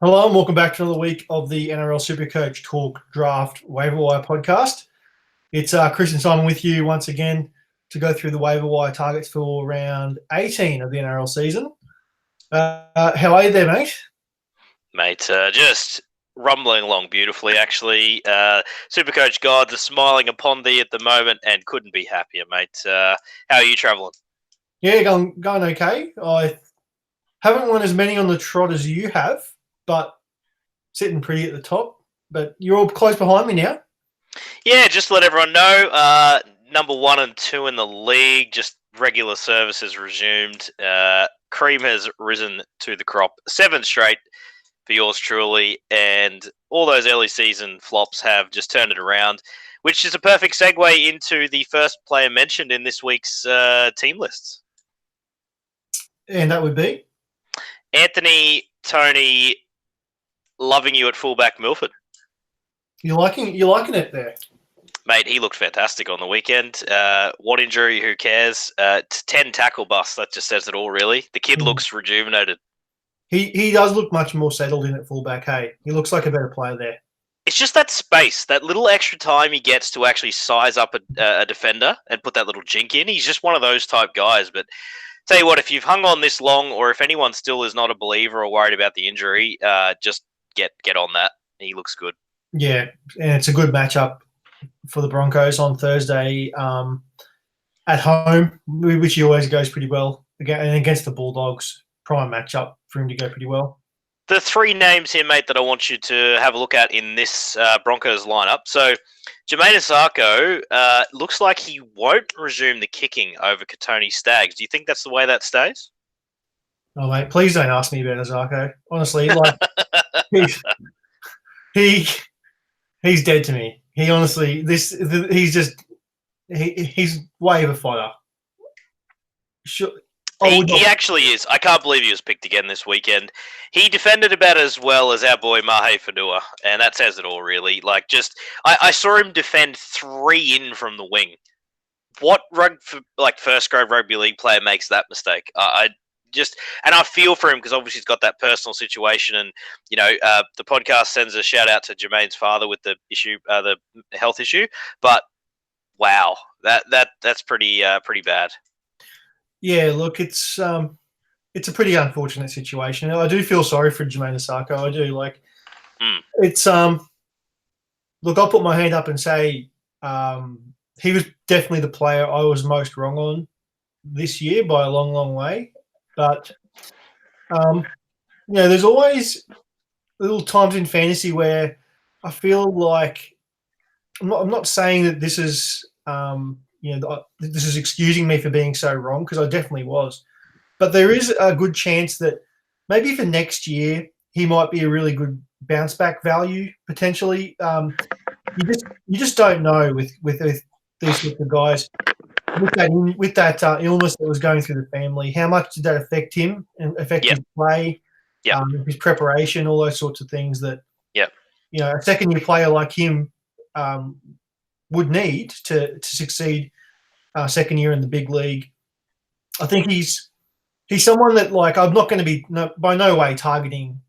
Hello and welcome back to another week of the NRL Supercoach Talk Draft Waiver Wire podcast. It's Chris and Simon with you once again to go through the waiver wire targets for round 18 of the NRL season. How are you there, mate? Mate, just rumbling along beautifully, actually. Supercoach gods are smiling upon thee at the moment and couldn't be happier, mate. How are you travelling? Yeah, going okay. I haven't won as many on the trot as you have, but sitting pretty at the top. But you're all close behind me now. Yeah, just to let everyone know, number 1 and 2 in the league, just regular service has resumed. Cream has risen to the crop. 7 straight for yours truly, and all those early season flops have just turned it around, which is a perfect segue into the first player mentioned in this week's team lists. And that would be? Anthony Tony, loving you at fullback Milford. You're liking it there? Mate, he looked fantastic on the weekend. What injury, who cares? 10 tackle busts, that just says it all, really. The kid looks rejuvenated. He does look much more settled in at fullback, hey? He looks like a better player there. It's just that space, that little extra time he gets to actually size up a defender and put that little jink in. He's just one of those type guys. But tell you what, if you've hung on this long, or if anyone still is not a believer or worried about the injury, just get on that. He looks good. Yeah, and it's a good matchup for the Broncos on Thursday at home, which he always goes pretty well. And against the Bulldogs, prime matchup for him to go pretty well. The 3 names here, mate, that I want you to have a look at in this Broncos lineup. So, Jermaine Asako looks like he won't resume the kicking over Katoni Staggs. Do you think that's the way that stays? Oh, mate, please don't ask me about Asako. Honestly, like he's dead to me. He honestly, he's waiver fodder. Sure. He actually is. I can't believe he was picked again this weekend. He defended about as well as our boy Mahe Fanua, and that says it all, really. Like, I saw him defend 3 in from the wing. What first grade rugby league player makes that mistake? And I feel for him because obviously he's got that personal situation, and the podcast sends a shout out to Jermaine's father with the issue, the health issue. But wow, that's pretty bad. Yeah, look, it's a pretty unfortunate situation. I do feel sorry for Jermaine Asako. I do. It's look, I'll put my hand up and say he was definitely the player I was most wrong on this year by a long, long way. But there's always little times in fantasy where I feel like I'm not saying that this is this is excusing me for being so wrong, because I definitely was. But there is a good chance that maybe for next year he might be a really good bounce back value potentially. You just don't know with these sorts of guys with that illness that was going through the family. How much did that affect him and affect his play, his preparation, all those sorts of things that a second year player like him would need to succeed second year in the big league. I think he's someone that, like, I'm not going to be by no way targeting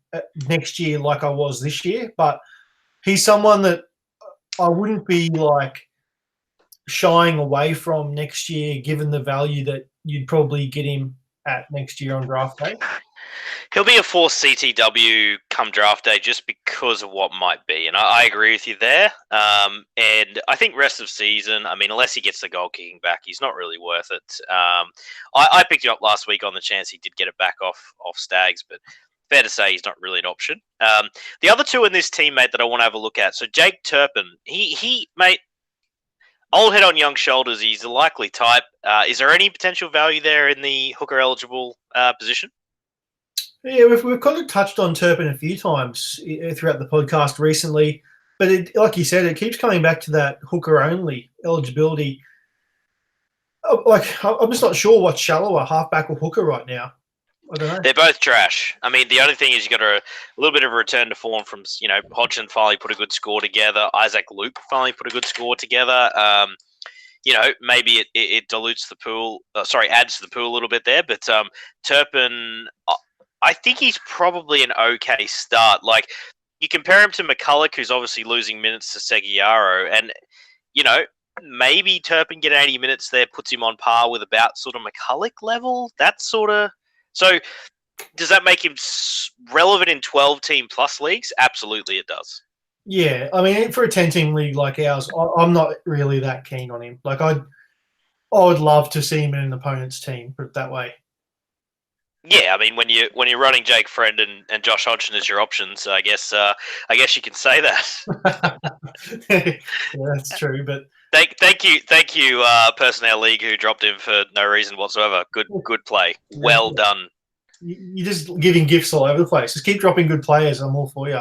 next year like I was this year, but he's someone that I wouldn't be like shying away from next year, given the value that you'd probably get him at next year on draft day. He'll be a forced CTW come draft day just because of what might be. And I agree with you there. And I think rest of season, I mean, unless he gets the goal kicking back, he's not really worth it. I picked him up last week on the chance he did get it back off Staggs, but fair to say he's not really an option. The other 2 in this team, mate, that I want to have a look at. So Jake Turpin, he mate, old head on young shoulders. He's a likely type. Is there any potential value there in the hooker eligible position? Yeah, we've kind of touched on Turpin a few times throughout the podcast recently, but like you said, it keeps coming back to that hooker-only eligibility. Like, I'm just not sure what's shallower, halfback or hooker right now. I don't know. They're both trash. I mean, the only thing is you got a little bit of a return to form from, Hodgson finally put a good score together. Isaac Luke finally put a good score together. Maybe it dilutes the pool. Adds to the pool a little bit there. But Turpin, I think he's probably an okay start. Like, you compare him to McCulloch, who's obviously losing minutes to Seguiaro, and, you know, maybe Turpin get 80 minutes there, puts him on par with about sort of McCulloch level. That sort of. So, does that make him relevant in 12-team plus leagues? Absolutely, it does. Yeah, I mean, for a 10-team league like ours, I'm not really that keen on him. Like, I would love to see him in an opponent's team, put it that way. Yeah, I mean, when you're running Jake Friend and Josh Hodgson as your options, I guess you can say that. Yeah, that's true, but thank you, personnel league who dropped him for no reason whatsoever. Good play, well done. You're just giving gifts all over the place. Just keep dropping good players. I'm all for you.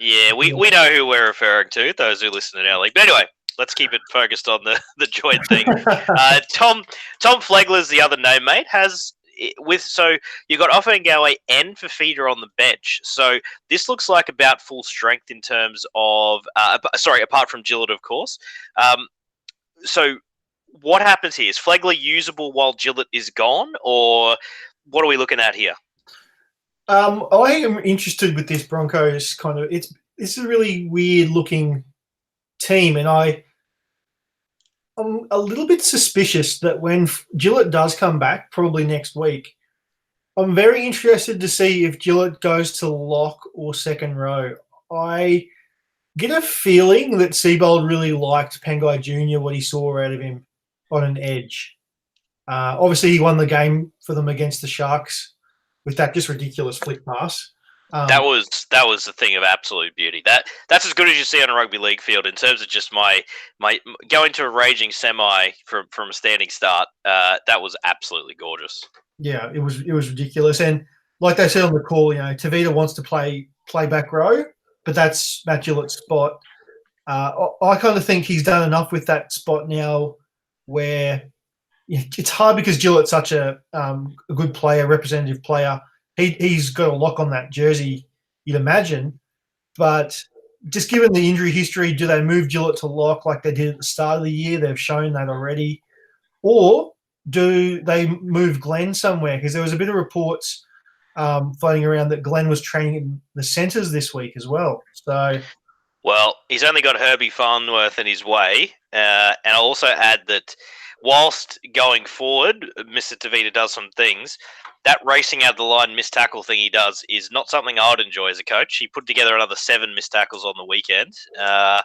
Yeah, we know who we're referring to, those who listen in our league. But anyway, let's keep it focused on the joint thing. Tom Flegler's the other name, mate. So you've got Offengawe and Fafita on the bench. So this looks like about full strength in terms of apart from Gillett, of course. So what happens here? Is Flegler usable while Gillett is gone, or what are we looking at here? I am interested with this Broncos kind of. It's a really weird looking team, and I'm a little bit suspicious that when Gillett does come back, probably next week, I'm very interested to see if Gillett goes to lock or second row. I get a feeling that Seabold really liked Pengai Jr., what he saw out of him on an edge. Obviously, he won the game for them against the Sharks with that just ridiculous flick pass. That was the thing of absolute beauty. That's as good as you see on a rugby league field in terms of just my going to a raging semi from a standing start. That was absolutely gorgeous. Yeah, it was ridiculous, and like they said on the call, Tavita wants to play back row, but that's Matt Gillett's spot. I kind of think he's done enough with that spot now, where it's hard because Gillett's such a good player, representative player. He's got a lock on that jersey, you'd imagine. But just given the injury history, do they move Gillett to lock like they did at the start of the year? They've shown that already. Or do they move Glenn somewhere? Because there was a bit of reports floating around that Glenn was training in the centres this week as well. So, well, he's only got Herbie Farnworth in his way. And I'll also add that whilst going forward, Mr. Tavita does some things. That racing out the line missed tackle thing he does is not something I would enjoy as a coach. He put together another 7 missed tackles on the weekend. I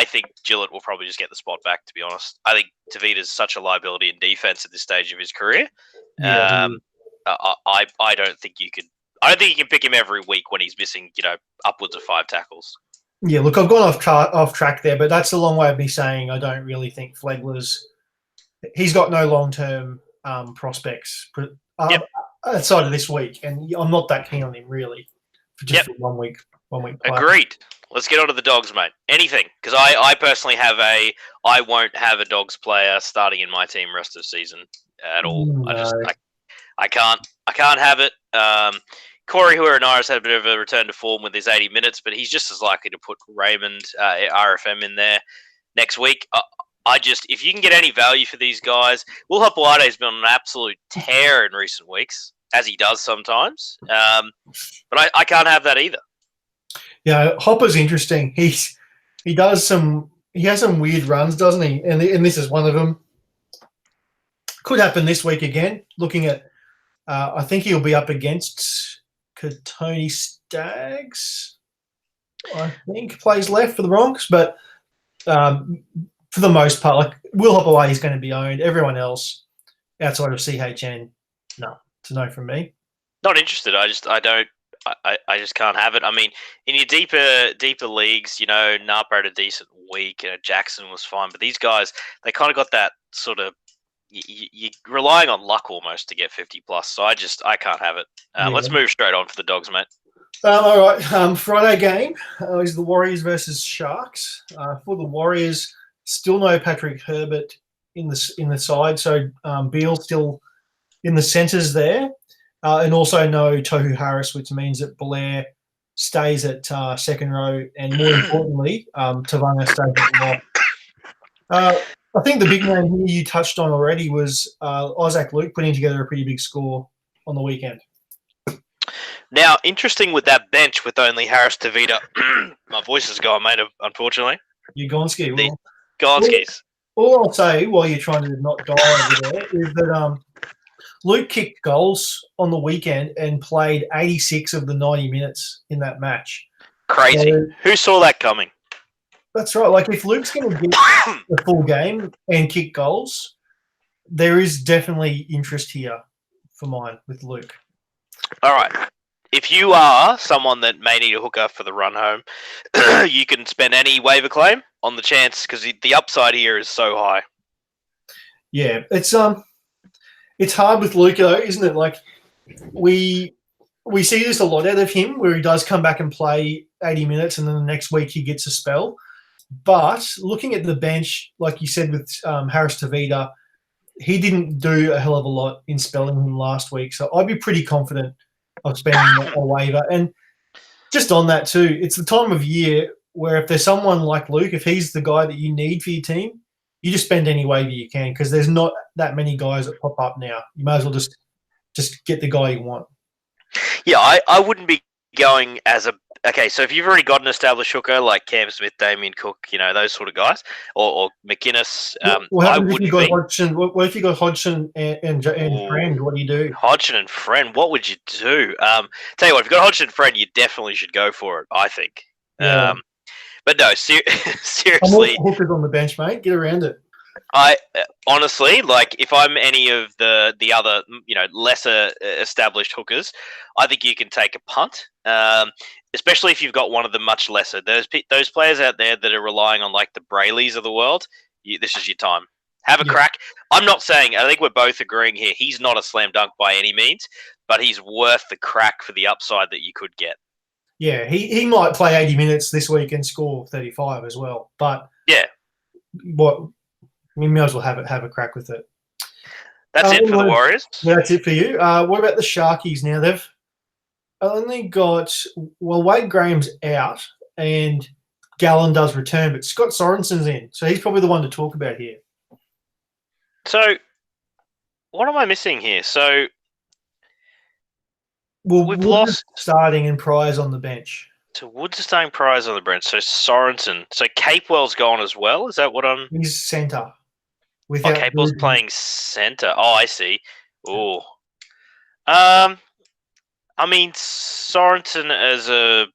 think Gillett will probably just get the spot back, to be honest. I think Tavita's such a liability in defense at this stage of his career. yeah. I don't think you can pick him every week when he's missing, upwards of 5 tackles. Yeah, look, I've gone off track there, but that's a long way of me saying I don't really think Flegler's. He's got no long-term prospects outside of this week, and I'm not that keen on him really for just for 1 week. 1 week play. Agreed. Let's get on to the Dogs, mate. Anything, because I personally I won't have a Dogs player starting in my team rest of season at all. No. I can't have it. Corey Huaranaris had a bit of a return to form with his 80 minutes, but he's just as likely to put Raymond RFM in there next week. If you can get any value for these guys, Will Hopoate's been on an absolute tear in recent weeks, as he does sometimes. But I can't have that either. Yeah, Hopper's interesting. He has some weird runs, doesn't he? And this is one of them. Could happen this week again. Looking at, I think he'll be up against Tony Staggs. I think plays left for the Bronx, but for the most part, like Will Hopaway is going to be owned. Everyone else outside of CHN, no, it's a no from me. Not interested. I just can't have it. I mean, in your deeper leagues, Napa had a decent week. Jackson was fine, but these guys, they kind of got that sort of. You're relying on luck almost to get 50 plus. So I can't have it. Let's move straight on for the Dogs, mate. All right. Friday game is the Warriors versus Sharks. For the Warriors, still no Patrick Herbert in the side. So Beal still in the centres there. And also no Tohu Harris, which means that Blair stays at second row, and more importantly, Tavanga stays at the lock. I think the big name here you touched on already was Isaac Luke putting together a pretty big score on the weekend. Now, interesting with that bench with only Harris Tavita. My voice is gone, mate. Unfortunately, You Gonski. the Well, all, Gonskis. all I'll say while you're trying to not die over there is that Luke kicked goals on the weekend and played 86 of the 90 minutes in that match. Crazy. So Who saw that coming? that's right. Like if Luke's going to get the full game and kick goals, there is definitely interest here for mine with Luke. All right. If you are someone that may need a hooker for the run home, you can spend any waiver claim on the chance because the upside here is so high. Yeah, it's hard with Luke though, isn't it? Like we see this a lot out of him, where he does come back and play 80 minutes, and then the next week he gets a spell. But looking at the bench, like you said with Harris Tavita, he didn't do a hell of a lot in spelling him last week, so I'd be pretty confident of spending a waiver. And just on that too, it's the time of year where if there's someone like Luke, if he's the guy that you need for your team, you just spend any waiver you can because there's not that many guys that pop up now. You might as well just get the guy you want. Yeah, I wouldn't be going as a okay. So if you've already got an established hooker like Cam Smith, Damien Cook, those sort of guys, or McInnes, What I happens if you wouldn't got be. Hodgson? What if you got Hodgson and Friend? What do you do? Hodgson and Friend, what would you do? Tell you what, if you've got Hodgson and Friend, you definitely should go for it. I think. Yeah. But no, I'm seriously, all hookers on the bench, mate. Get around it. I honestly like if I'm any of the other lesser established hookers, I think you can take a punt. Especially if you've got one of the much lesser. Those players out there that are relying on like the Brayleys of the world. This is your time. Have a crack. I'm not saying. I think we're both agreeing here. He's not a slam dunk by any means, but he's worth the crack for the upside that you could get. Yeah, he might play 80 minutes this week and score 35 as well. But yeah, we may as well have a crack with it. That's it for the Warriors. Yeah, that's it for you. What about the Sharkies now? They've only got Wade Graham's out and Gallen does return, but Scott Sorensen's in, so he's probably the one to talk about here. So, what am I missing here? So, we've lost starting and Prize on the bench. So Woods is starting Prize on the bench. So Sorensen. So Capewell's gone as well. Is that what I'm? He's centre. Capewell's playing centre. Oh, I see. Oh. I mean Sorensen as a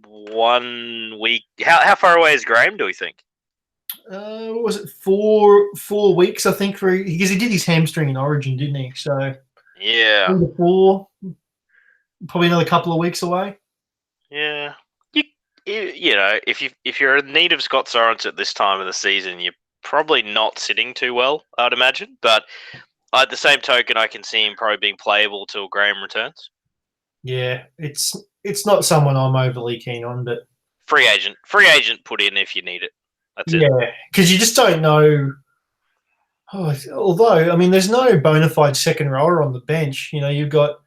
1 week. How far away is Graham? Do we think? What was it 4 weeks? I think because he did his hamstring in Origin, didn't he? So yeah, 4, probably another couple of weeks away. Yeah, if you're in need of Scott Sorensen at this time of the season, you're probably not sitting too well, I'd imagine. But at the same token, I can see him probably being playable till Graham returns. Yeah, it's not someone I'm overly keen on, but free agent put in if you need it. That's it. Yeah, because you just don't know. Although, I mean, there's no bona fide second rower on the bench. You've got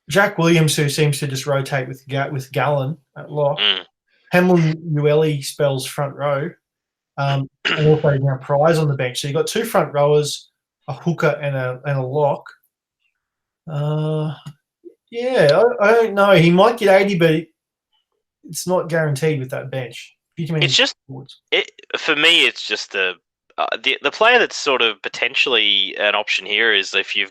Jack Williams, who seems to just rotate with Gallen at lock. Hamlin Ueli spells front row. And also now Prize on the bench. So you've got 2 front rowers, a hooker and a lock. Yeah, I don't know. He might get 80, but it's not guaranteed with that bench. It's just for me. It's just the player that's sort of potentially an option here is if you're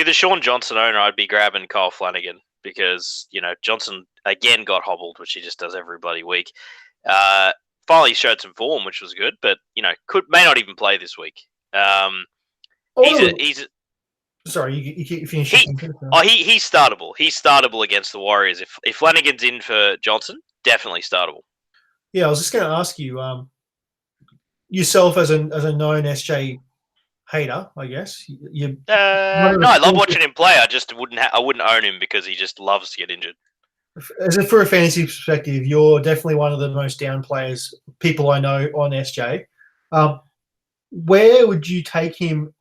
the Sean Johnson owner, I'd be grabbing Kyle Flanagan because Johnson again got hobbled, which he just does every bloody week. Finally showed some form, which was good, but may not even play this week. Sorry, you finish. He's startable. He's startable against the Warriors. If Flanagan's in for Johnson, definitely startable. Yeah, I was just going to ask you, yourself as a known SJ hater, I guess. No, I love watching him play. I just wouldn't own him because he just loves to get injured. For a fantasy perspective, you're definitely one of the most down players, people I know on SJ. Where would you take him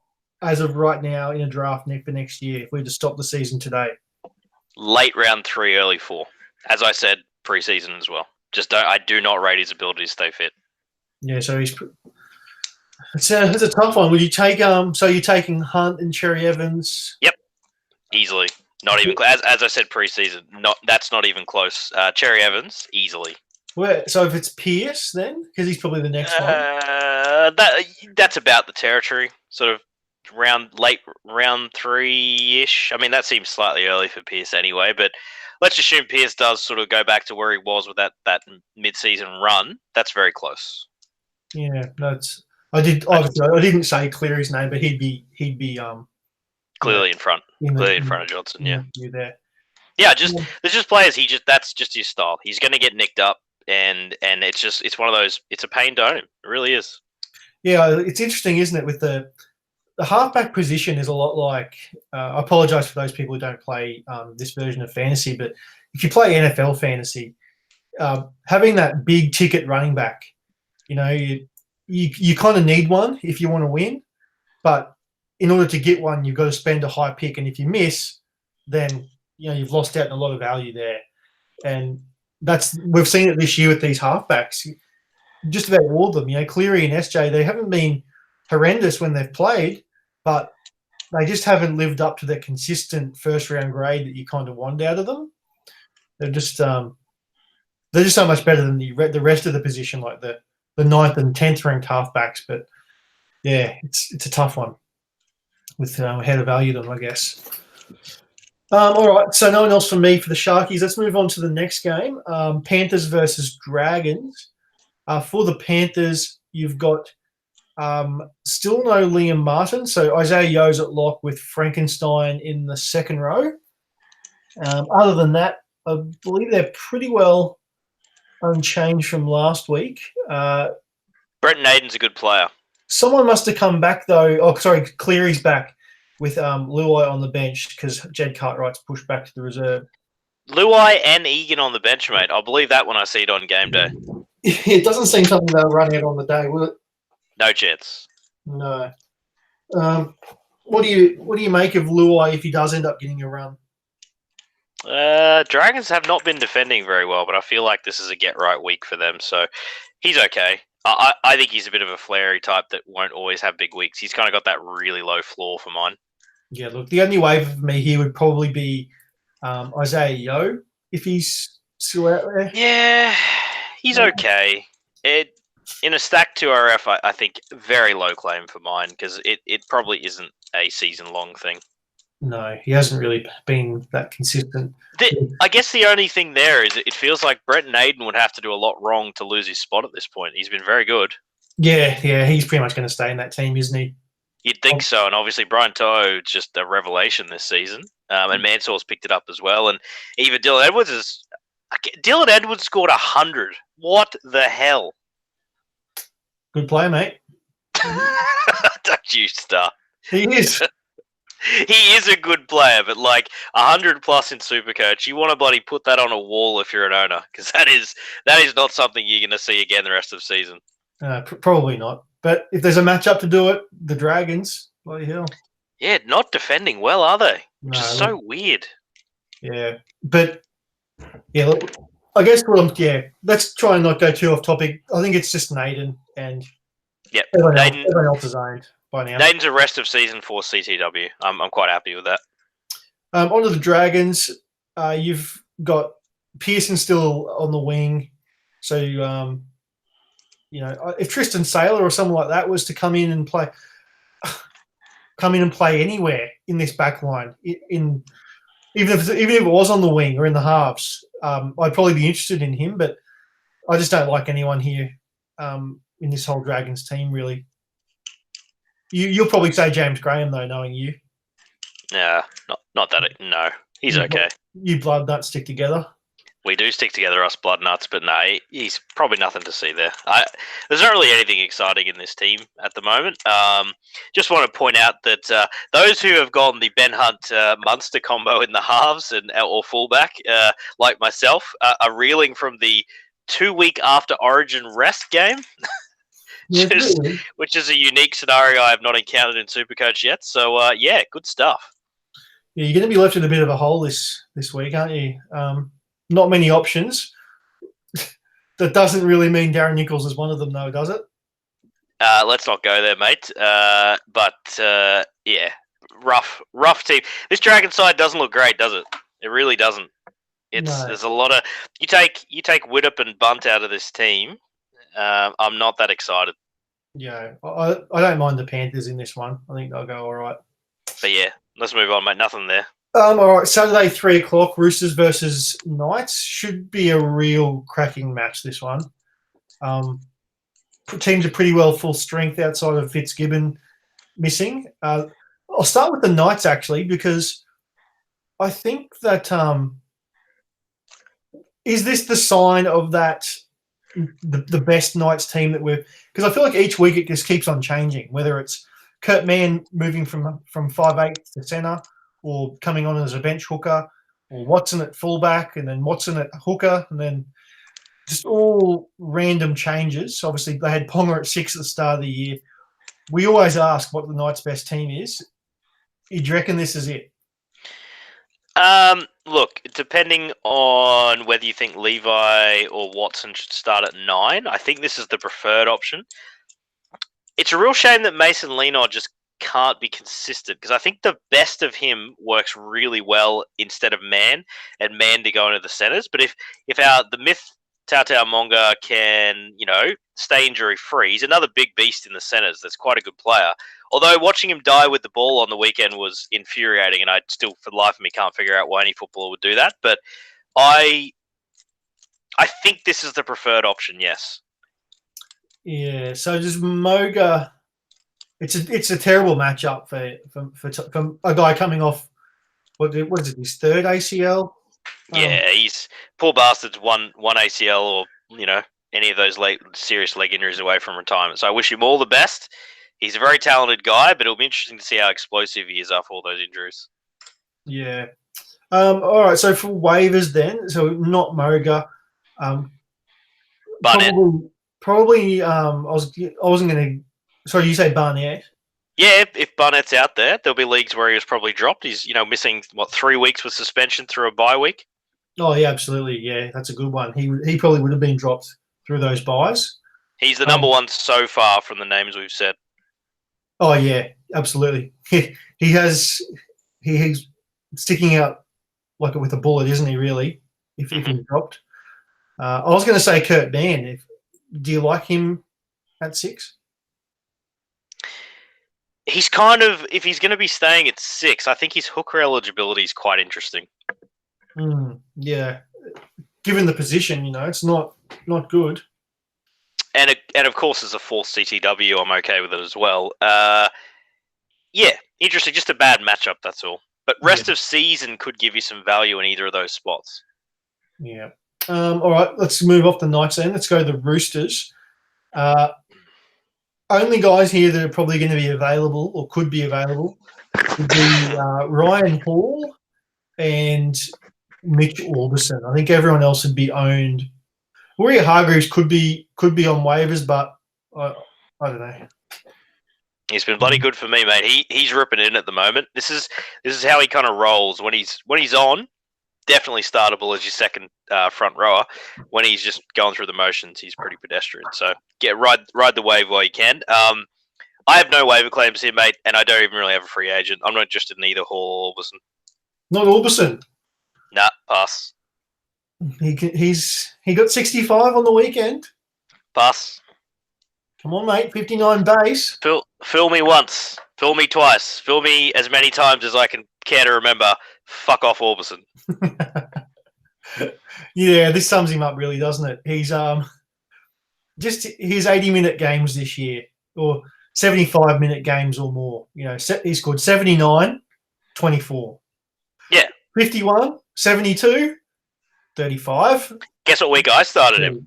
as of right now in a draft for next year if we were to stop the season today? Late round 3, early 4. As I said, preseason as well. I do not rate his ability to stay fit. Yeah, so it's a tough one. Would you take so you're taking Hunt and Cherry Evans? Yep, easily. Not even as I said pre-season. That's not even close. Cherry Evans easily. So if it's Pierce, then because he's probably the next one. That's about the territory. Sort of late round 3-ish. I mean, that seems slightly early for Pierce anyway. But let's assume Pierce does sort of go back to where he was with that mid-season run. That's very close. Yeah, that's. I didn't say Cleary's name, but he'd be clearly in front. Clearly in front of Johnson. Yeah. You there. Yeah, there's just players. That's just his style. He's going to get nicked up, and it's one of those. It's a pain to own. It really is. Yeah, it's interesting, isn't it? With the halfback position is a lot like. I apologise for those people who don't play this version of fantasy, but if you play NFL fantasy, having that big ticket running back, you kind of need one if you want to win, but in order to get one, you've got to spend a high pick, and if you miss, then you've lost out on a lot of value there. And we've seen it this year with these halfbacks. Just about all of them, Cleary and SJ, they haven't been horrendous when they've played, but they just haven't lived up to their consistent first round grade that you kind of want out of them. They're just so much better than the rest of the position, like the 9th and 10th ranked halfbacks. But yeah, it's a tough one with how to value them, I guess. All right, so no one else from me for the Sharkies. Let's move on to the next game, Panthers versus Dragons. For the Panthers, you've got still no Liam Martin, so Isaiah Yo's at lock with Frankenstein in the second row. Other than that, I believe they're pretty well unchanged from last week. Brett Naden's a good player. Someone must have come back, though. Oh, sorry, Cleary's back with Luai on the bench because Jed Cartwright's pushed back to the reserve. Luai and Egan on the bench, mate. I'll believe that when I see it on game day. It doesn't seem something they'll run out on the day, will it? No chance. No. What do you make of Luai if he does end up getting a run? Dragons have not been defending very well, but I feel like this is a get right week for them, so he's okay. I think he's a bit of a flary type that won't always have big weeks. He's kind of got that really low floor for mine. Yeah, look, the only waiver for me here would probably be Isaiah Yo if he's still out there. Yeah, he's okay. In a stack 2RF, I think very low claim for mine because it probably isn't a season-long thing. No, he hasn't really been that consistent. I guess the only thing there is it feels like Brett Naden would have to do a lot wrong to lose his spot at this point. He's been very good. Yeah, he's pretty much going to stay in that team, isn't he? You'd think so, and obviously Brian To'o just a revelation this season, and Mansour's picked it up as well, and even Dylan Edwards scored 100. What the hell? Good player, mate. Don't you start. He is. He is a good player, but like 100 plus in Supercoach, you want to bloody put that on a wall if you're an owner, because that is not something you're going to see again the rest of the season. Probably not. But if there's a matchup to do it, the Dragons, bloody hell. Yeah, not defending well, are they? Which is so weird. Yeah, but yeah, look, I guess let's try and not go too off topic. I think it's just Naden and everyone else is owned by now. Naden's a rest of season 4 CTW. I'm quite happy with that. Onto the Dragons, you've got Pearson still on the wing, so if Tristan Saylor or someone like that was to come in and play anywhere in this back line, even if it was on the wing or in the halves, I'd probably be interested in him. But I just don't like anyone here in this whole Dragons team, really. You'll probably say James Graham, though, knowing you. Yeah, not that. No, he's okay. You blood nuts stick together. We do stick together, us blood nuts, but no, he's probably nothing to see there. There's not really anything exciting in this team at the moment. Just want to point out that those who have gone the Ben Hunt Munster combo in the halves or fullback, like myself, are reeling from the 2-week after Origin rest game, which is a unique scenario I have not encountered in Supercoach yet. So, good stuff. Yeah, you're going to be left in a bit of a hole this week, aren't you? Not many options. That doesn't really mean Darren Nichols is one of them, though, does it? Let's not go there, mate. But rough team. This Dragon side doesn't look great, does it? It really doesn't. No. There's a lot of you take Widdop and Bunt out of this team. I'm not that excited. Yeah, I don't mind the Panthers in this one. I think they'll go all right. But yeah, let's move on, mate. Nothing there. All right, Saturday 3:00, Roosters versus Knights should be a real cracking match. This one, teams are pretty well full strength outside of Fitzgibbon missing. I'll start with the Knights actually because I think that is this the sign of that the best Knights team that we've, because I feel like each week it just keeps on changing, whether it's Kurt Mann moving from 5'8" to centre, or coming on as a bench hooker, or Watson at fullback, and then Watson at hooker, and then just all random changes. Obviously, they had Ponga at 6 at the start of the year. We always ask what the Knights' best team is. Do you reckon this is it? Look, depending on whether you think Levi or Watson should start at 9, I think this is the preferred option. It's a real shame that Mason Leno just can't be consistent, because I think the best of him works really well instead of Man, and Man to go into the centres. But if the myth Tautau Monga can, stay injury free, he's another big beast in the centres. That's quite a good player. Although watching him die with the ball on the weekend was infuriating, and I still, for the life of me, can't figure out why any footballer would do that. But I think this is the preferred option. Yes. Yeah. So does Moga? It's a terrible matchup for a guy coming off what is it, his third ACL? Yeah, he's poor bastard's one ACL or any of those serious leg injuries away from retirement. So I wish him all the best. He's a very talented guy, but it'll be interesting to see how explosive he is after all those injuries. Yeah. All right. So for waivers then, so not Moga. Barnett. Probably. I wasn't going to. Sorry, you say Barnett? Yeah, if Barnett's out there, there'll be leagues where he was probably dropped. He's missing 3 weeks with suspension through a bye week. Oh yeah, absolutely. Yeah, that's a good one. He probably would have been dropped through those buys. He's the number one so far from the names we've said. Oh yeah, absolutely. He's sticking out like with a bullet, isn't he? Really, if he's dropped. I was going to say Kurt Mann. Do you like him at 6? He's kind of, if he's going to be staying at 6, I think his hooker eligibility is quite interesting. Yeah, given the position, it's not good. And of course, as a fourth CTW, I'm okay with it as well. Yeah, interesting. Just a bad matchup, that's all. But rest of season could give you some value in either of those spots. Yeah. All right, let's move off the Knights then. Let's go to the Roosters. Only guys here that are probably going to be available or could be available would be Ryan Hall and Mitch Orbison. I think everyone else would be owned. Warrior Hargreaves could be on waivers, but I don't know. He's been bloody good for me, mate. He's ripping in at the moment. This is how he kind of rolls when he's on. Definitely startable as your second front rower. When he's just going through the motions, he's pretty pedestrian. So ride the wave while you can. I have no waiver claims here, mate, and I don't even really have a free agent. I'm not interested in either Hall or Orbison. Not Orbison. Nah, pass. He got 65 on the weekend. Pass. Come on, mate. 59 base. Fill me once. Fill me twice. Fill me as many times as I can care to remember. Fuck off, Orbison. Yeah, this sums him up really, doesn't it? He's just his 80-minute games this year, or 75-minute games or more. He scored 79, 24. Yeah. 51, 72, 35. Guess what week I started him?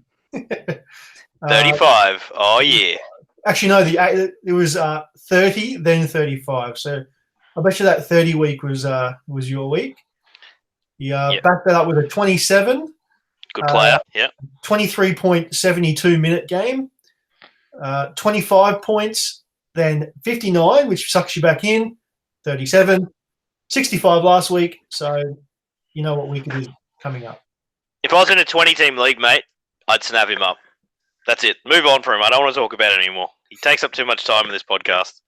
35. Oh yeah. Actually, no. It was 30, then 35. So I bet you that 30 week was your week. Backed that up with a 27. Good player. 23.72 minute game. 25 points, then 59, which sucks you back in. 37, 65 last week. So you know what week it is coming up. If I was in a 20-team league, mate, I'd snap him up. That's it. Move on from him. I don't want to talk about it anymore. He takes up too much time in this podcast.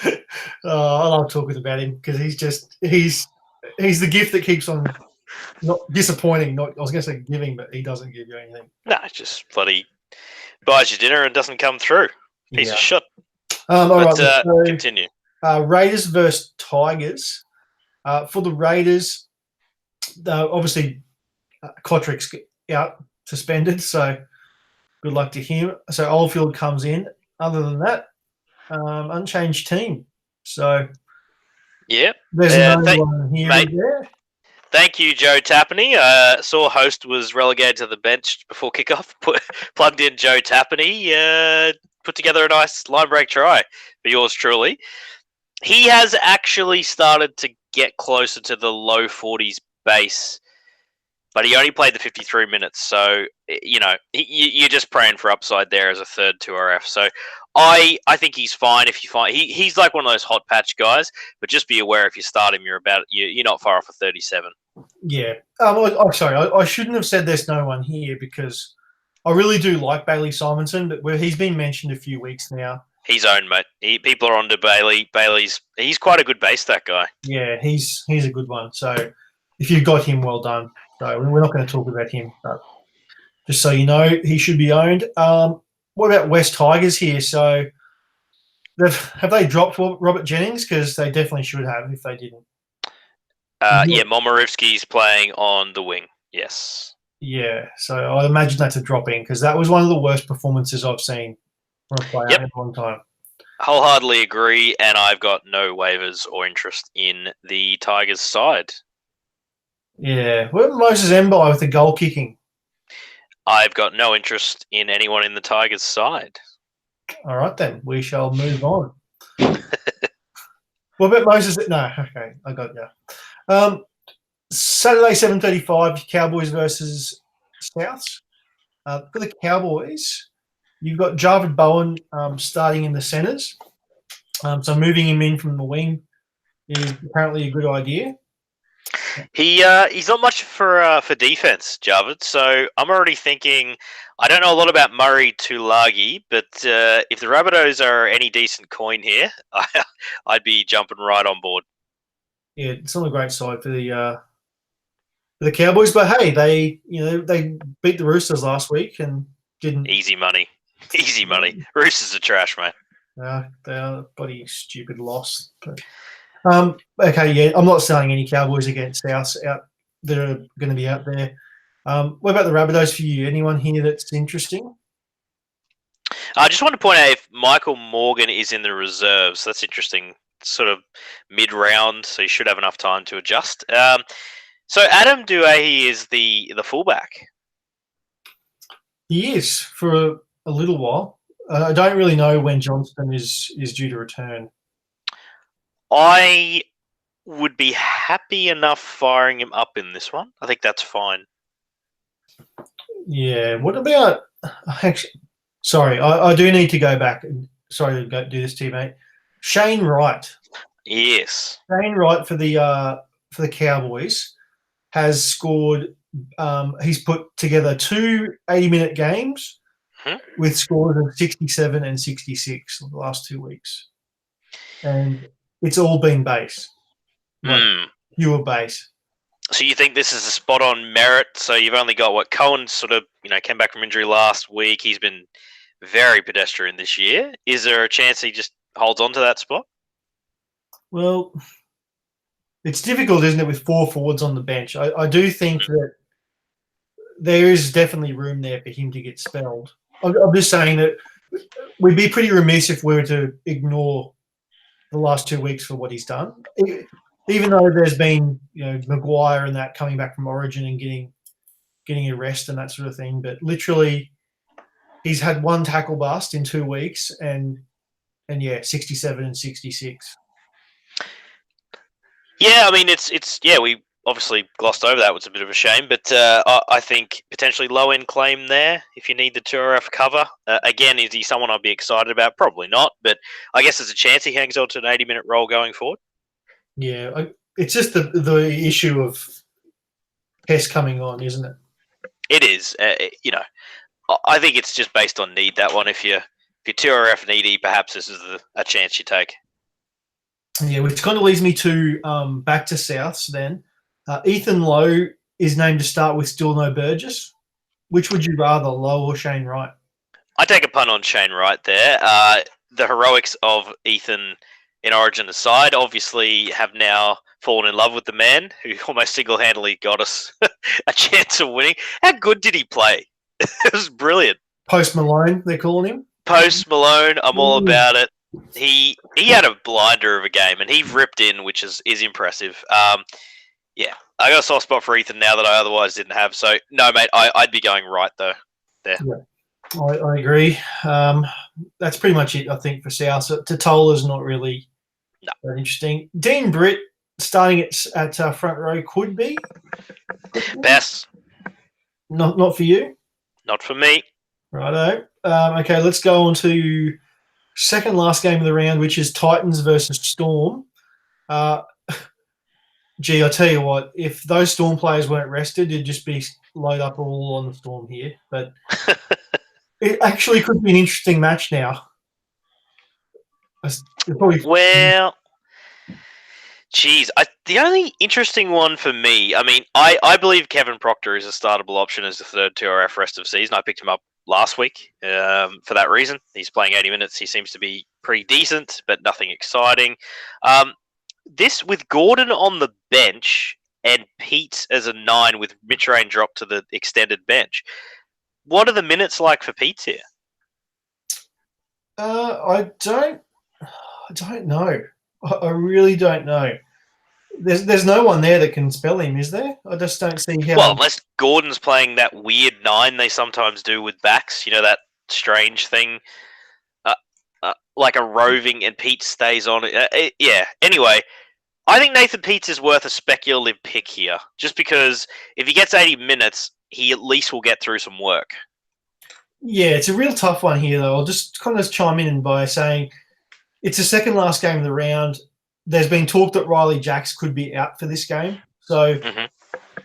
I love talking about him because he's the gift that keeps on not disappointing. Not I was going to say giving, but he doesn't give you anything. No, just bloody buys you dinner and doesn't come through. Piece Yeah. of shit. All But right. So, continue. Raiders versus Tigers. For the Raiders, obviously Kotrick's out suspended, so good luck to him. So Oldfield comes in. Other than that, unchanged team. So Yeah. there's no one here mate, or there. Thank you, Joe Tapani. Saw host was relegated to the bench before kickoff. Plugged in Joe Tapani. Put together a nice line break try for yours truly. He has actually started to get closer to the low 40s base, but he only played the 53 minutes. So, you're just praying for upside there as a third 2RF. So I think he's fine if you find he's like one of those hot patch guys, but just be aware if you start him, you're not far off a 37. Yeah. I'm sorry. I shouldn't have said there's no one here because I really do like Bailey Simonson, but he's been mentioned a few weeks now. He's owned, mate. People are on to Bailey. He's quite a good base, that guy. Yeah, he's a good one. So if you've got him, well done. So we're not going to talk about him, but just so you know, he should be owned. What about West Tigers here? So have they dropped Robert Jennings? Because they definitely should have if they didn't. Yeah, Momorivski's playing on the wing. Yes. Yeah, so I imagine that's a drop in because that was one of the worst performances I've seen from a player in a long time. Wholeheartedly agree, and I've got no waivers or interest in the Tigers' side. Yeah, what about Moses Mbai with the goal kicking? I've got no interest in anyone in the Tigers' side. All right, then we shall move on. What about Moses? No, okay, I got you. Saturday, 7:35, Cowboys versus Souths. For the Cowboys, you've got Jarvid Bowen starting in the centres. So moving him in from the wing is apparently a good idea. He's not much for defense, Jarvid. So I'm already thinking. I don't know a lot about Murray Tulagi, but if the Rabbitohs are any decent coin here, I'd be jumping right on board. Yeah, it's not a great side for the Cowboys, but hey, they beat the Roosters last week and didn't. Easy money. Easy money. Roosters are trash, mate. They are a bloody stupid loss. But, okay, yeah, I'm not selling any Cowboys against South out that are going to be out there. What about the Rabbitohs for you? Anyone here that's interesting? I just want to point out if Michael Morgan is in the reserves. That's interesting. Sort of mid-round, so you should have enough time to adjust. So Adam Duahi is the fullback. He is for a little while. I don't really know when Johnston is due to return. I would be happy enough firing him up in this one. I think that's fine. Yeah. What about actually? Sorry, I do need to go back. Sorry to go do this to you, mate. Shane Wright. Yes. Shane Wright for the Cowboys has scored. He's put together 2 80-minute games with scores of 67 and 66 in the last 2 weeks, and it's all been base, pure base. So you think this is a spot on merit? So you've only got what Cohen sort of came back from injury last week. He's been very pedestrian this year. Is there a chance he just holds on to that spot? Well, it's difficult, isn't it, with 4 forwards on the bench? I do think that there is definitely room there for him to get spelled. I'm just saying that we'd be pretty remiss if we were to ignore the last 2 weeks for what he's done. Even though there's been, Maguire and that coming back from Origin and getting a rest and that sort of thing, but literally he's had 1 tackle bust in 2 weeks and 67 and 66. Yeah, I mean it's we obviously glossed over that. It was a bit of a shame, but I think potentially low end claim there if you need the 2RF cover. Again, is he someone I'd be excited about? Probably not, but I guess there's a chance he hangs on to an 80-minute role going forward. Yeah, it's just the issue of Hess coming on, isn't it? It is. I think it's just based on need, that one. If you're 2RF needy, perhaps this is a chance you take. Yeah, which kind of leads me to back to Souths then. Ethan Lowe is named to start with still no Burgess. Which would you rather, Lowe or Shane Wright? I take a punt on Shane Wright there. The heroics of Ethan in Origin aside, obviously have now fallen in love with the man who almost single-handedly got us a chance of winning. How good did he play? It was brilliant. Post Malone, they're calling him. Post Malone, I'm all about it. He had a blinder of a game, and he ripped in, which is impressive. Yeah, I got a soft spot for Ethan now that I otherwise didn't have. So no, mate, I'd be going Wright though. There. Yeah, I agree. That's pretty much it, I think, for South. So, Totola's not really that interesting. Dean Britt starting at front row could be best. Not for you. Not for me. Righto. Okay, let's go on to second last game of the round, which is Titans versus Storm. Gee, I tell you what, if those Storm players weren't rested, you'd just be load up all on the Storm here. But it actually could be an interesting match now. Well, geez, the only interesting one for me, I mean, I believe Kevin Proctor is a startable option as the third TRF rest of season. I picked him up last week for that reason. He's playing 80 minutes. He seems to be pretty decent, but nothing exciting. This with Gordon on the bench and Pete as a 9 with Mitch Rain dropped to the extended bench. What are the minutes like for Pete here? I don't know. I really don't know. There's no one there that can spell him, is there? I just don't see how. Well, unless Gordon's playing that weird 9 they sometimes do with backs, you know, that strange thing, like a roving and Pete stays on it. Yeah. Anyway, I think Nathan Peets is worth a speculative pick here, just because if he gets 80 minutes, he at least will get through some work. Yeah, it's a real tough one here, though. I'll just kind of chime in by saying it's the second last game of the round. There's been talk that Riley Jacks could be out for this game. So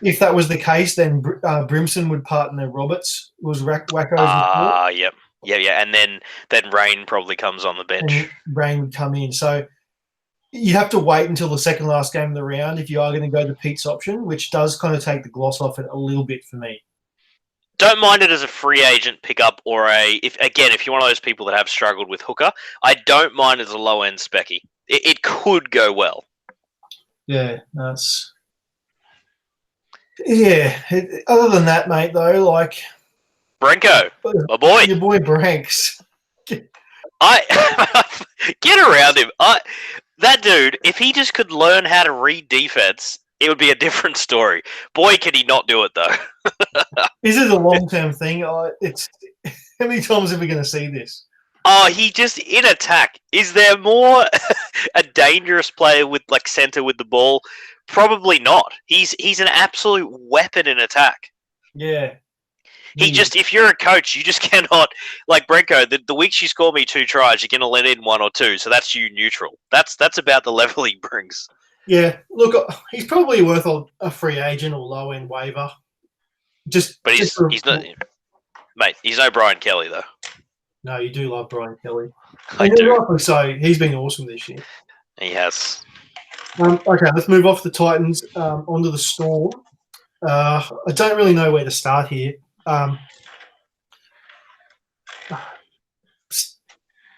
if that was the case, then Brimson would partner Roberts. It was Wacko's Yep. Yeah. And then Rain probably comes on the bench. And Rain would come in. So you have to wait until the second last game of the round if you are going to go the Pete's option, which does kind of take the gloss off it a little bit for me. Don't mind it as a free agent pickup or if you're one of those people that have struggled with hooker, I don't mind it as a low end specky. It could go well. Yeah, that's. Yeah. Other than that, mate, though, like. Brenko, my boy. Your boy Branks. I get around him. That dude, if he just could learn how to read defense, it would be a different story. Boy, can he not do it, though. Is it a long-term thing? It's how many times are we going to see this? Oh, he just in attack. Is there more a dangerous player with like center with the ball? Probably not. He's an absolute weapon in attack. Yeah. He just, if you're a coach, you just cannot, like Brenko, the weeks you score me 2 tries, you're going to let in 1 or 2, so that's you neutral. That's about the level he brings. Yeah, look, he's probably worth a free agent or low-end waiver. But he's not, mate, he's no Brian Kelly, though. No, you do love Brian Kelly. I do. So he's been awesome this year. He has. Okay, let's move off the Titans onto the Storm. I don't really know where to start here.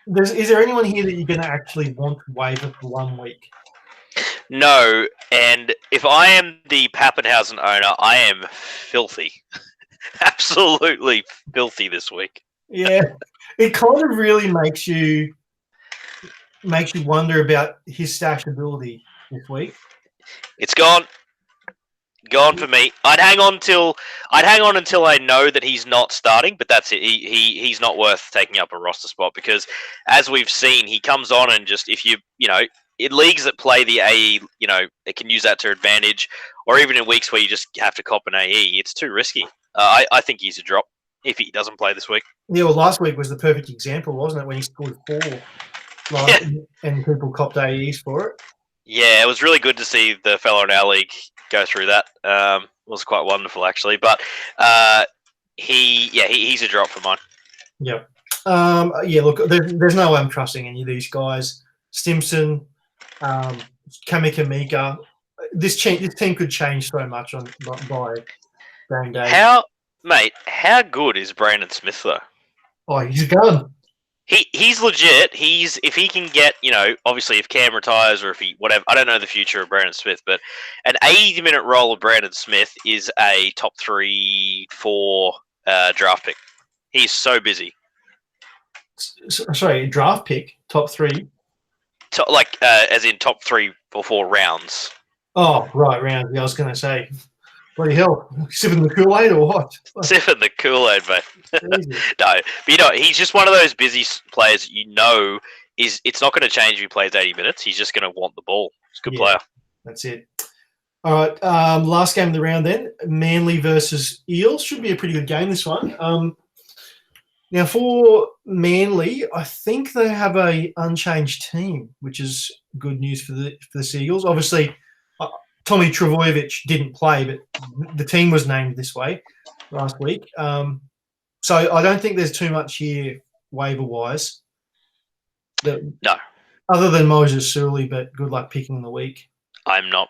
Is there anyone here that you're going to actually want to waiver for 1 week? No, and if I am the Pappenhausen owner, I am filthy. Absolutely filthy this week. Yeah, it kind of really makes you wonder about his stash ability this week. It's gone for me. I'd hang on until I know that he's not starting, but that's it. He's not worth taking up a roster spot because, as we've seen, he comes on and just if you know in leagues that play the AE, you know it can use that to advantage, or even in weeks where you just have to cop an AE, it's too risky. I think he's a drop if he doesn't play this week. Yeah, well, last week was the perfect example, wasn't it, when he scored 4, and people copped AEs for it. Yeah, it was really good to see the fellow in our league go through that. It was quite wonderful, actually. But he's a drop for mine. Yep. Yeah, look, there's no way I'm trusting any of these guys. Stimson, Kamika. This team could change so much by game day. How good is Brandon Smith though? Oh, he's a gun. He's legit. If he can get, obviously if Cam retires or if he whatever, I don't know the future of Brandon Smith, but an 80-minute role of Brandon Smith is a top 3, 4 draft pick. He's so busy. Sorry, draft pick, top 3. As in top 3 or 4 rounds. Oh, right, rounds. Yeah, I was going to say, bloody hell, sipping the Kool-Aid or what? Sipping the Kool-Aid, mate. No, but he's just one of those busy players. It's not going to change if he plays 80 minutes. He's just going to want the ball. He's a good player. That's it. All right, last game of the round then. Manly versus Eels. Should be a pretty good game, this one. Now, for Manly, I think they have a unchanged team, which is good news for the Seagulls. Obviously, Tommy Trbojevic didn't play, but the team was named this way last week. So I don't think there's too much here waiver-wise. No. Other than Moses Suli, but good luck picking the week. I'm not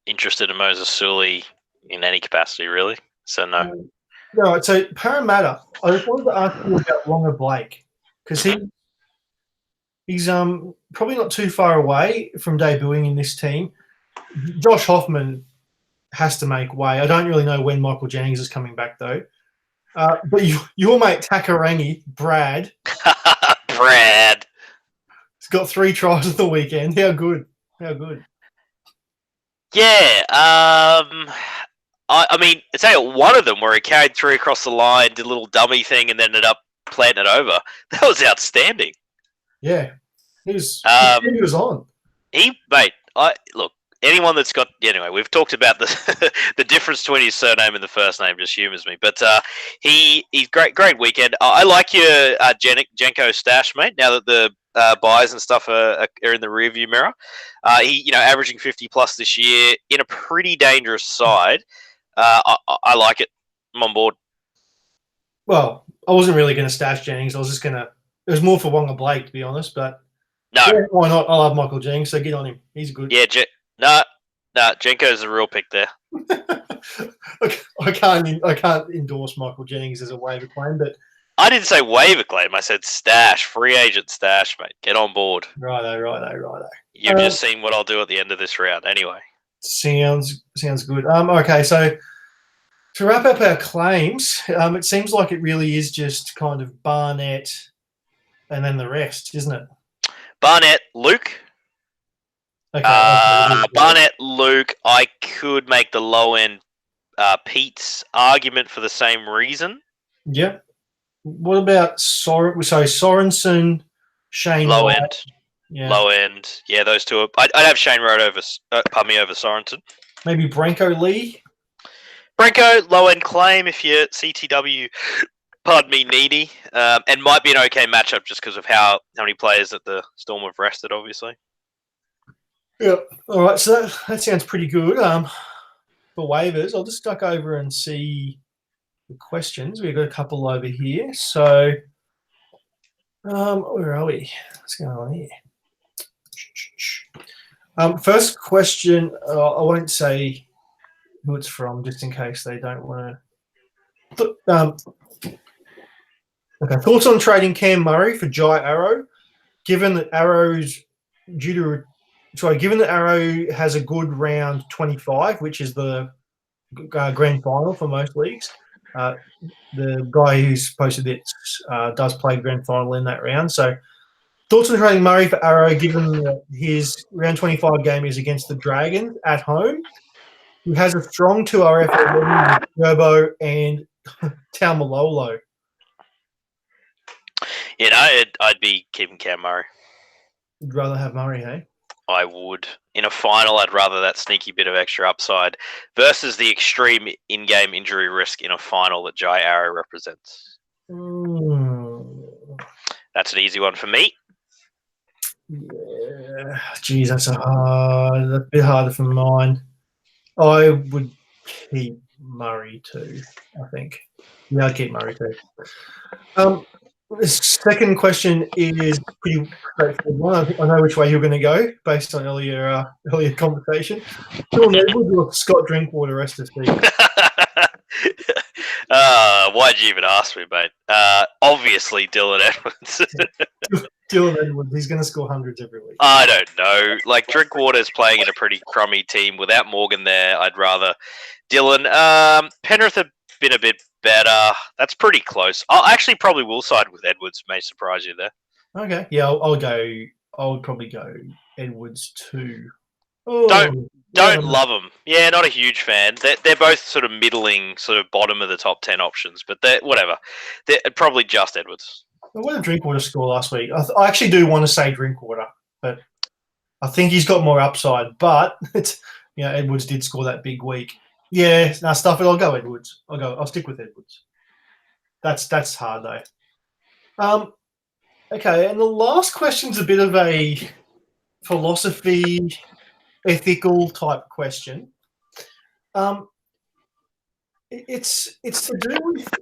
interested in Moses Suli in any capacity, really. So no. No, so Parramatta, I just wanted to ask you about Wonga Blake because he's probably not too far away from debuting in this team. Josh Hoffman has to make way. I don't really know when Michael Jennings is coming back though. But your mate Takarangi, Brad. Brad. He's got 3 tries at the weekend. How good? Yeah. I mean, I tell you, one of them where he carried 3 across the line, did a little dummy thing, and then ended up planting it over. That was outstanding. Yeah, he was on. Look, anyone that's got anyway, we've talked about the the difference between his surname and the first name just humours me. But he's great weekend. I like your Jenko stash, mate. Now that the buys and stuff are in the rearview mirror, he averaging 50 plus this year in a pretty dangerous side. I like it. I'm on board. Well, I wasn't really going to stash Jennings. I was just going to. It was more for Wonga Blake, to be honest. But no, yeah, why not? I love Michael Jennings, so get on him. He's good. Yeah, Jenko's the real pick there. I can't endorse Michael Jennings as a waiver claim, but I didn't say waiver claim. I said stash, free agent stash, mate. Get on board. Righto. You've just seen what I'll do at the end of this round, anyway. Sounds good. Okay, so to wrap up our claims, it seems like it really is just kind of Barnett and then the rest, isn't it? Barnett, Luke. Okay. Barnett, Luke. I could make the low end Pete's argument for the same reason. Yep. What about Sorensen, Shane? Low Wright? end. Yeah. Low end. Yeah, those two. I'd have Shane Wright over Sorensen. Maybe Branko Lee. Branko, low end claim if you're CTW. Pardon me, needy, and might be an okay matchup just because of how many players that the Storm have rested, obviously. Yeah. All right. So that sounds pretty good. For waivers, I'll just duck over and see the questions. We've got a couple over here. So, where are we? What's going on here? First question. I won't say who it's from, just in case they don't want to. Okay. Thoughts on trading Cam Murray for Jai Arrow, given that Arrow has a good round 25, which is the grand final for most leagues. The guy who's posted it does play grand final in that round. So, thoughts on trading Murray for Arrow, given that his round 25 game is against the Dragons at home. He has a strong 2RF with Turbo and Taumalolo. I'd be keeping Cam Murray. You'd rather have Murray, hey? I would. In a final, I'd rather that sneaky bit of extra upside versus the extreme in-game injury risk in a final that Jai Arrow represents. That's an easy one for me. Yeah. Geez, that's a bit harder for mine. I would keep Murray too, I think. Yeah, I'd keep Murray too. The second question is pretty straightforward one. I know which way you're going to go based on earlier conversation. Dylan Edwards or Scott Drinkwater rest of the season? Why'd you even ask me, mate? Obviously, Dylan Edwards. Dylan Edwards, he's going to score hundreds every week. I don't know. Like, Drinkwater's playing in a pretty crummy team. Without Morgan there, I'd rather Dylan. Penrith have been a bit better. That's pretty close. I actually probably will side with Edwards. May surprise you there. Okay. Yeah, I'll probably go Edwards too. Oh, Don't love them. Yeah, not a huge fan. They're both sort of middling, sort of bottom of the top 10 options, but whatever. They're probably just Edwards. What did Drinkwater score last week? I actually do want to say Drinkwater, but I think he's got more upside. But Edwards did score that big week. Yeah, now stuff it. I'll go Edwards. I'll stick with Edwards. That's hard though. Okay, and the last question's a bit of a philosophy, ethical type question. It's to do with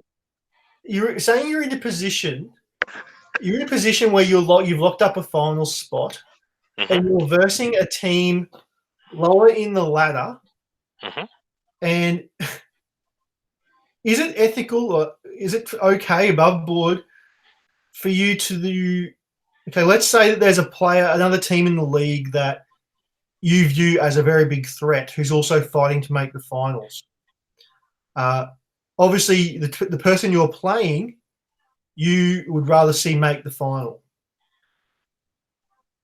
you're saying you're in a position where you've locked up a final spot, and you're versing a team lower in the ladder. And is it ethical or is it okay above board for you to do? Okay, let's say that there's another team in the league that you view as a very big threat who's also fighting to make the finals. Obviously, the person you're playing, you would rather see make the final.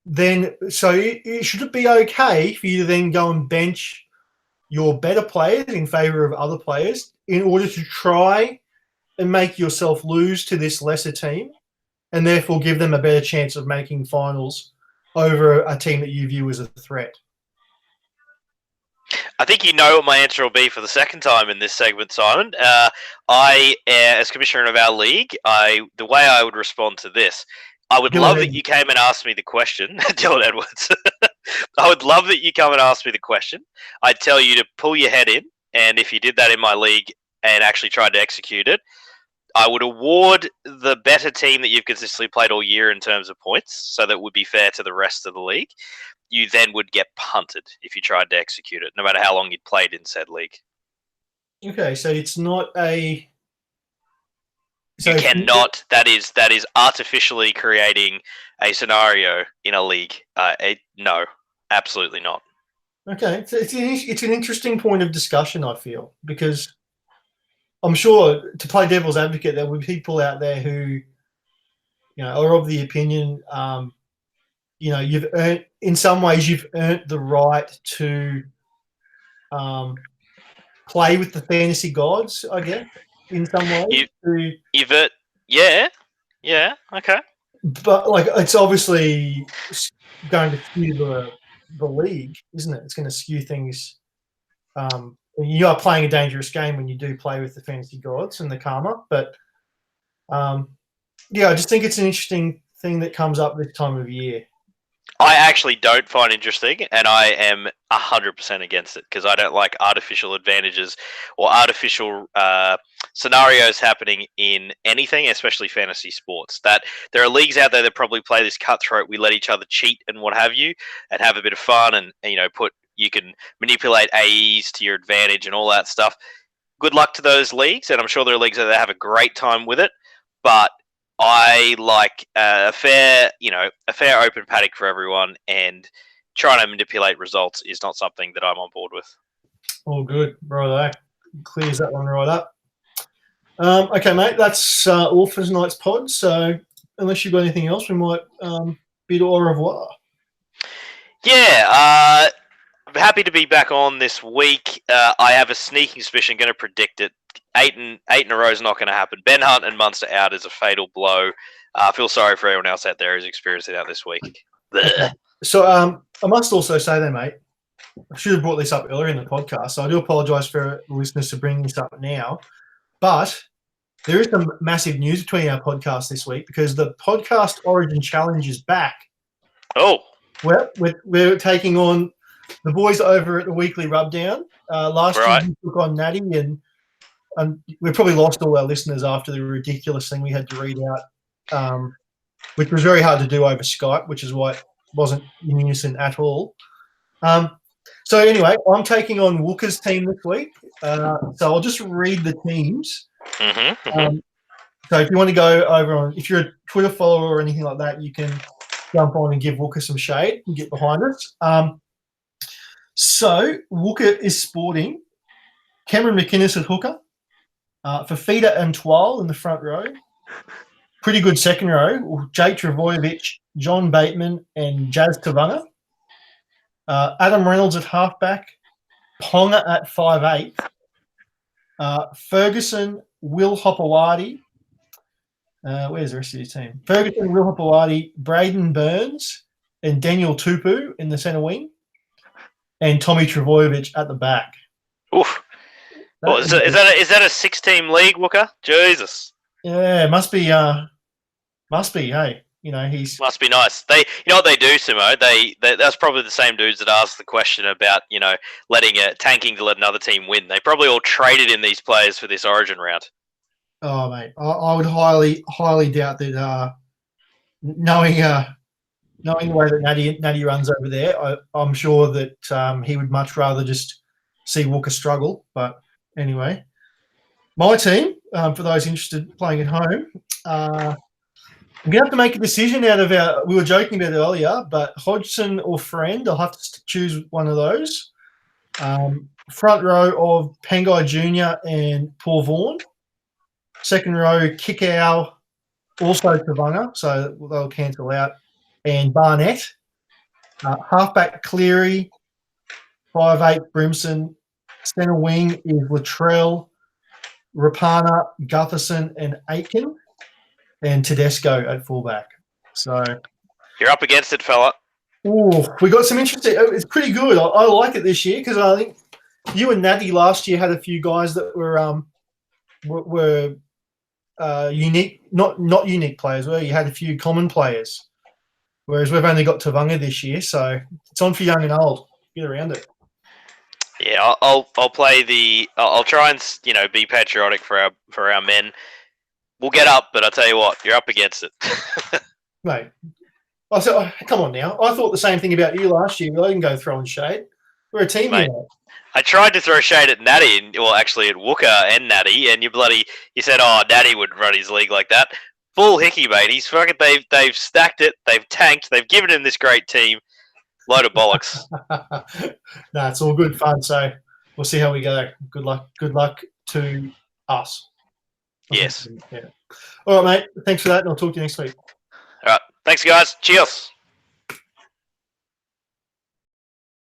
Then, so should it be okay for you to then go and bench your better players in favour of other players in order to try and make yourself lose to this lesser team and therefore give them a better chance of making finals over a team that you view as a threat? I think you know what my answer will be for the second time in this segment, Simon. As commissioner of our league, the way I would respond to this, I would love that you came and asked me the question, Dylan Edwards. I would love that you come and ask me the question. I'd tell you to pull your head in, and if you did that in my league and actually tried to execute it, I would award the better team that you've consistently played all year in terms of points, so that would be fair to the rest of the league. You then would get punted if you tried to execute it, no matter how long you'd played in said league. Okay, so it's not a... So you cannot. That is artificially creating a scenario in a league. No, absolutely not. Okay, so it's an interesting point of discussion, I feel, because I'm sure, to play devil's advocate, there will be people out there who, are of the opinion, you've earned, in some ways, you've earned the right to play with the fantasy gods, I guess, in some ways. Yeah, okay. But it's obviously going to skew the league, isn't it? It's going to skew things. You are playing a dangerous game when you do play with the fantasy gods and the karma. But I just think it's an interesting thing that comes up this time of year. I actually don't find interesting, and I am 100% against it because I don't like artificial advantages or artificial scenarios happening in anything, especially fantasy sports. That there are leagues out there that probably play this cutthroat. We let each other cheat and what have you, and have a bit of fun, and you can manipulate AEs to your advantage and all that stuff. Good luck to those leagues, and I'm sure there are leagues that have a great time with it, but I like a fair open paddock for everyone, and trying to manipulate results is not something that I'm on board with. All good, right? Clears that one right up. Okay, mate, that's all for tonight's pod. So, unless you've got anything else, we might bid au revoir. Yeah, I'm happy to be back on this week. I have a sneaking suspicion, going to predict it. Eight in a row is not going to happen. Ben Hunt and Munster out is a fatal blow. I feel sorry for everyone else out there who's experienced it out this week. Okay. So I must also say there, mate, I should have brought this up earlier in the podcast, so I do apologise for the listeners to bring this up now. But there is some massive news between our podcasts this week because the Podcast Origin Challenge is back. Oh. Well, we're taking on the boys over at the Weekly Rubdown. Last year we took on Natty, and we probably lost all our listeners after the ridiculous thing we had to read out which was very hard to do over Skype, which is why it wasn't in unison at all. So anyway, I'm taking on Wooker's team this week. So I'll just read the teams. So if you want to go over on, if you're a Twitter follower or anything like that, you can jump on and give Wooker some shade and get behind us. So Wooker is sporting Cameron McInnes at hooker, Fafita and Twal in the front row. Pretty good second row, Jake Travojevic, John Bateman, and Jazz Tavanga. Adam Reynolds at halfback, Ponga at 5'8". Ferguson, Will Hopewadi. Where's the rest of your team? Ferguson, Will Hopewadi, Braden Burns, and Daniel Tupu in the centre wing, and Tommy Travojevic at the back. Oof. Well, is that a 6-team league, Wooker? Jesus. Yeah, must be. Hey, he's must be nice. You know what they do, Simo? That's probably the same dudes that asked the question about tanking to let another team win. They probably all traded in these players for this Origin round. Oh mate, I would highly doubt that. Knowing the way that Natty runs over there, I'm sure that he would much rather just see Wooker struggle. But anyway, my team, for those interested playing at home, I'm going to have to make a decision out of we were joking about it earlier, but Hodgson or Friend, I'll have to choose one of those. Front row of Pangai Jr. and Paul Vaughan. Second row, Kickow, also Tavanga, so they'll cancel out, and Barnett. Halfback Cleary, 5'8", Brimson. Centre wing is Latrell, Rapana, Gutherson, and Aitken. And Tedesco at fullback. So you're up against it, fella. Oh, we got some interesting. It's pretty good. I like it this year because I think you and Natty last year had a few guys that were unique, not unique players. Where you had a few common players, whereas we've only got Tavanga this year. So it's on for young and old. Get around it. Yeah, I'll play the. I'll try and be patriotic for our men. We'll get up, but I tell you what, you're up against it. Mate, come on now. I thought the same thing about you last year, but I didn't go throwing shade. We're a team here. I tried to throw shade at Natty, well, actually at Wooker and Natty, and you said, oh, Natty would run his league like that. Full hickey, mate. He's fucking, they've stacked it, they've tanked, they've given him this great team. Load of bollocks. No, it's all good fun, so we'll see how we go. Good luck to us. Yes. Yeah. All right, mate. Thanks for that, and I'll talk to you next week. All right. Thanks, guys. Cheers.